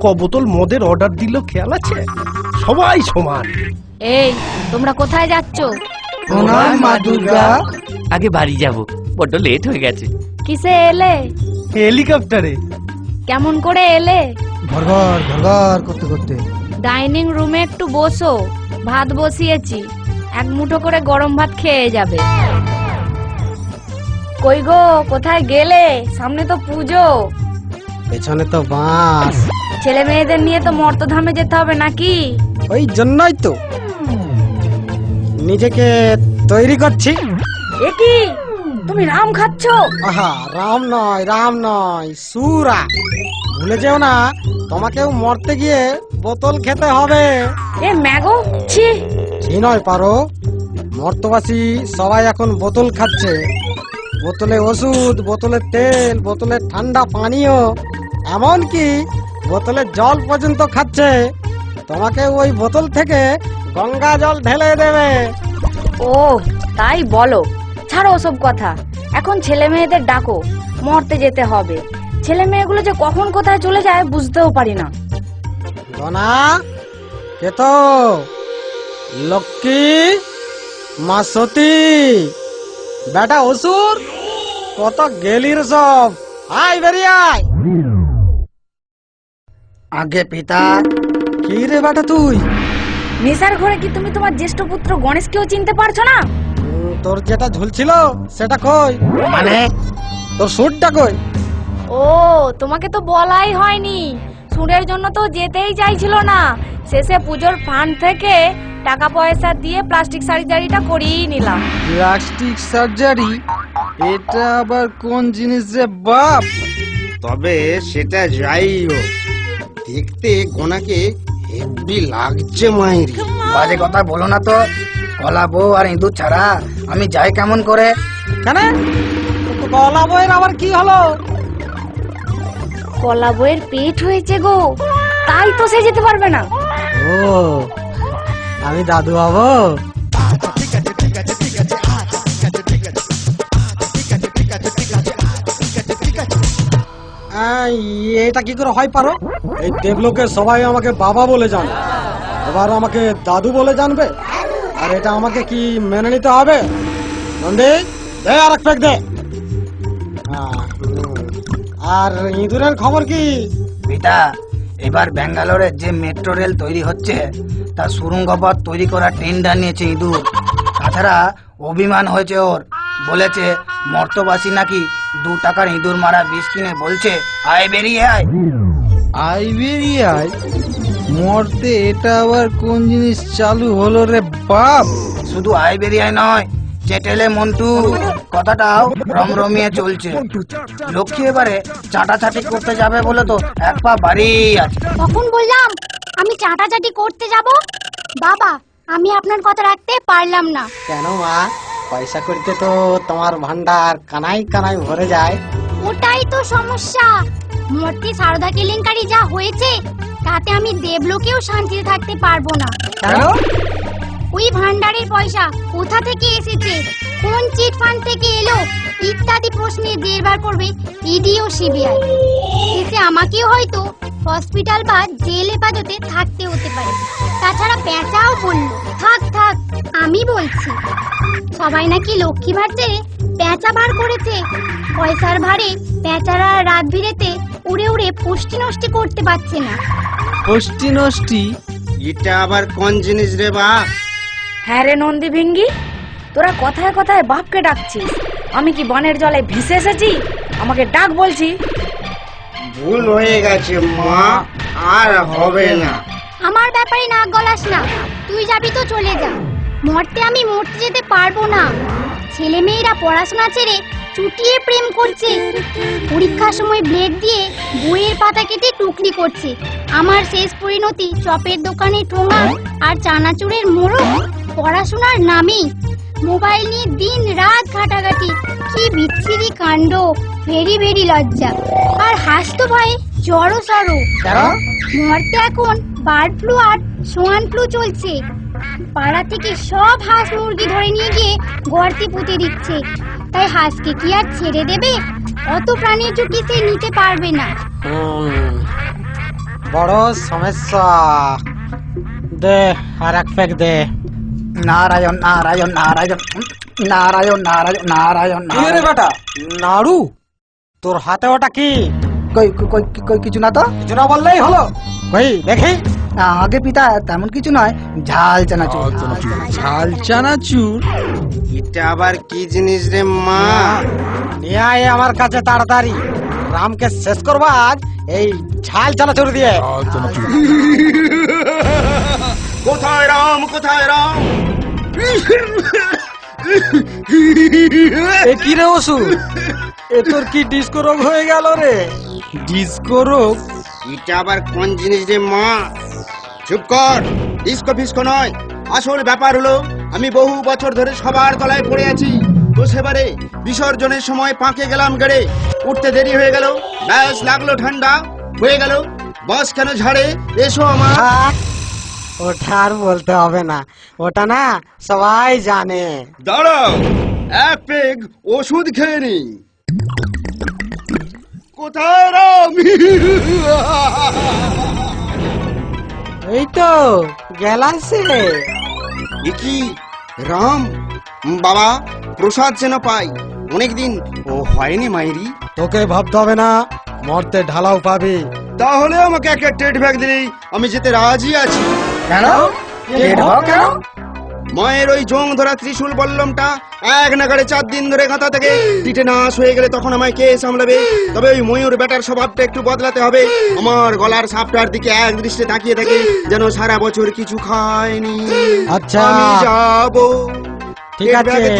ক বোতল মদের অর্ডার দিল খেয়াল আছে? সবাই সমান। এই তোমরা কোথায় যাচ্ছ? প্রণাম মা দুর্গা। আগে বাড়ি যাব, বড্ড লেট হয়ে গেছে। কিসে এলে? হেলিকপ্টারে। কেমন করে এলে? ঘরঘর ঘরঘর করতে করতে। ডাইনিং রুমে একটু বসো, ভাত বসিয়েছি, এক মুঠো করে গরম ভাত খেয়ে যাবে। কই গো, কোথায় গেলে? সামনে তো পুজো। পেছনে তো বাস। ছেলে মেয়েদের নিয়ে তো মর্তধামে যেতে হবে নাকি? ওই জন্যই তো নিজেকে তৈরি করছি। এ কি, তুমি রাম খাচ্ছ? আহা, রাম নয় সুরা। ভুলে যেও না, তোমাকেও মরতে গিয়ে বোতল খেতে হবে। এ ম্যাগো, ছি। কি নয় পারো, মর্তবাসী সবাই এখন বোতল খাচ্ছে। বোতলে ওষুধ, বোতলে তেল, বোতলে ঠান্ডা পানীয়, এমনকি বোতলে জল পর্যন্ত খাচ্ছে। তোমাকে ওই বোতল থেকে গঙ্গা জল ঢেলে দেবে। ও তাই বলো, ছাড়ো ওসব কথা। এখন ছেলে মেয়েদের ডাকো, মরতে যেতে হবে। ছেলে মেয়েগুলো যে কখন কোথায় চলে যায় বুঝতেও পারি না। গনা কে তো? লক্ষ্মী, মা সতী, বেটা অসুর, কত গেলির সব। আয় বেরিয়ে আয়। আগে পিতা। কি রে বেটা তুই? নেশার ঘরে কি তুমি তোমার জ্যেষ্ঠ পুত্র গণেশকেও চিনতে পারছো না? তোর যেটা ঝুলছিল সেটা কই? মানে তোর সুরটা কই? ও, তোমাকে তো বলাই হয়নি। সুরের জন্য তো যেতেই চাইছিল না। শেষে পুজোর ফান্ড থেকে টাকা পয়সা দিয়ে প্লাস্টিক সার্জারিটা করিয়ে নিলাম। Plastic surgery? এটা আবার কোন জিনিস রে বাপ? তবে সেটা যাই হোক, দেখতে গোনাকে হেভি লাগছে মাইরি। বাজে কথা বলো না তো। কলা বউ আর ইঁদুর ছাড়া আমি যাই কেমন করে? কেন কলা বউয়ের আবার কি হলো? কলা বইয়ের পেট হয়েছে গো, তাই তো সে যেতে পারবে না। ও, আমি দাদু হবো? এটা কি করে হয় পারো? এই দেবলোকে সবাই আমাকে বাবা বলে জানে, এবার আমাকে দাদু বলে জানবে? আর এটা আমাকে কি মেনে নিতে হবে? নন্দী, দে আর এক প্যাক দে। আর ইঁদুরের খবর কি? পিতা, এবার ব্যাঙ্গালোরের যে মেট্রো রেল তৈরি হচ্ছে তার সুড়ঙ্গ পথ তৈরি করার টেন্ডার নিয়েছে ইঁদুর। তাছাড়া অভিমান হয়েছে ওর, বলেছে মর্তবাসী নাকি 2 টাকার ইঁদুর মারা বিষ কিনে বলছে আয় বেরিয়ে আয়। আইবেরিয়ায় মরতে এটা আবার কোন জিনিস চালু হলো রে বাপ? শুধু আয় বেরিয়ে আয় নয়, চেটেলে মন্টু কথাটাও রমরমিয়ে চলছে। লক্ষ্মী এবারে চাটাচাটি করতে যাবে বলে তো এক পা বাড়ি আছে। তখন বললাম আমি চাটাচাটি করতে যাব। বাবা, আমি আপনার কথা রাখতে পারলাম না। কেন মা? পয়সা করতে তো তোমার ভান্ডার কানাই কানাই ভরে যায়। ওটাই তো সমস্যা। মূর্তি সারদা কেলেঙ্কারি যা হয়েছে তাতে আমি দেবলোকেও শান্তিতে থাকতে পারবো না। কেন? ওই ভান্ডারের পয়সা কোথা থেকে এসেছে, কোন চিট ফান্ড থেকে এলো, ইত্যাদি প্রশ্নে দেড়বার করবে ইডি ও সিবিআই। এতে আমাকেও হয়তো হসপিটাল বা জেল হেফাজতে থাকতে হতে পারে। তাছাড়া পেঁচাও বলল, থাক থাক, আমি বলছি সবাই নাকি লক্ষ্মী ভার চেয়ে পেঁচা ভার করেছে। পয়সার ভারে পেঁচারা রাত ভিড়েতে উড়ে উড়ে পুষ্টি নষ্টি করতে পারছে না। পুষ্টি নষ্টি? এটা আবার কোন জিনিস রে বাপ? হ্যাঁ রে নন্দী ভিঙ্গি, তোরা কথায় কথায় বাপকে ডাকছিস। আমি কি বনের জলে ভেসে এসেছি? আমাকে ডাক বলছি। ভুল হয়ে গেছে মা, আর হবে না। আমার ব্যাপারে নাক গলাস না। তুই যাবি তো চলে যা। মরতে আমি মরতে যেতে পারবো না। ছেলে মেয়েরা পড়াশোনা ছেড়ে চুটিয়ে প্রেম করছে। পরীক্ষার সময় ব্লেড দিয়ে বইয়ের পাতা কেটে টুকলি করছে। আমার শেষ পরিণতি চপের দোকানে ঠোঙা আর চানাচুরের মোড়ক। পড়াশোনার নামেই মোবাইল নিয়ে দিন রাত ঘাটাঘাটি। কি বিচ্ছিরি কাণ্ড, ভেরি ভেরি লজ্জা। আর হাসতো ভয়ে জড়ো সড়ো। মরতে এখন বার্ড ফ্লু আর সোয়ান ফ্লু চলছে। পাড়া থেকে সব হাঁস মুরগি ধরে নিয়ে গিয়ে গর্তে পুঁতে দিচ্ছে। তাই হাঁসকে কি আর ছেড়ে দেবে? অত প্রাণীর ঝুঁকি সে নিতে পারবে না। বড় সমস্যা। দে আর এক প্যাক দে। নারায়ণ নারায়ণ নারায়ণ নারায়ণ নারায়ণ নারায়ণ কি রে বেটা নাড়ু, তোর হাতে ওটা কি? কই কই কই কিছু না তো। কিছু না বললেই হলো। কই দেখি। আগে পিতা তেমন কিছু নয়, ঝাল চানাচুর। ঝাল চানাচুর? এটা আবার কি জিনিস রে মা? নিয়ে আয় আমার কাছে তাড়াতাড়ি। রামকে শেষ করবা আজ এই ঝাল চানাচুর দিয়ে। কোথায় রাম, কোথায় রাম? এ কি রে ওষুধ, এ তোর কি ডিস্কো রোগ হয়ে গেল রে? ডিস্কো রোগ? এটা আবার কোন জিনিস রে মা? চুপ কর, ডিস্কো ফিস্কো নয়। আসল ব্যাপার হলো আমি বহু বছর ধরে সবার তলায় পড়ে আছি। তো সেবারে বিসর্জনের সময় পাঁকে গেলাম গেড়ে, উঠতে দেরি হয়ে গেল, ব্যাস লাগলো ঠান্ডা হয়ে গেল। বস কেন ঝাড়ে? এসো আমার। থাক, ওটা আর বলতে হবে না, ওটা না সবাই জানে। দাঁড়াও, এক পেগ ওষুধ খেয়ে নি। কোথায় রাম? এই তো গেলাম সে। এ কি রাম? বাবা প্রসাদ যেন পাই, অনেকদিন ও হয়নি মায়েরি। তোকে ভাবতে হবে না, মরতে ঢালাও পাবি। তাহলে আমাকে একটা টেট ব্যাগ দিলেই আমি যেতে রাজি আছি। কেন? কেন? মায়ের ওই জং ধরা ত্রিশূল বল্লমটা এক নাগাড়ে 4 দিন ধরে গাঁথা থেকে পিঠে নাশ হয়ে গেলে তখন আমায় কে সামলাবে? তবে ওই ময়ূর বেটার স্বভাবটা একটু বদলাতে হবে। আমার গলার সাপটার দিকে এক দৃষ্টে তাকিয়ে থাকে, যেন সারা বছর কিছু খায়নি। আচ্ছা আমি যাবো। ঠিক আছে।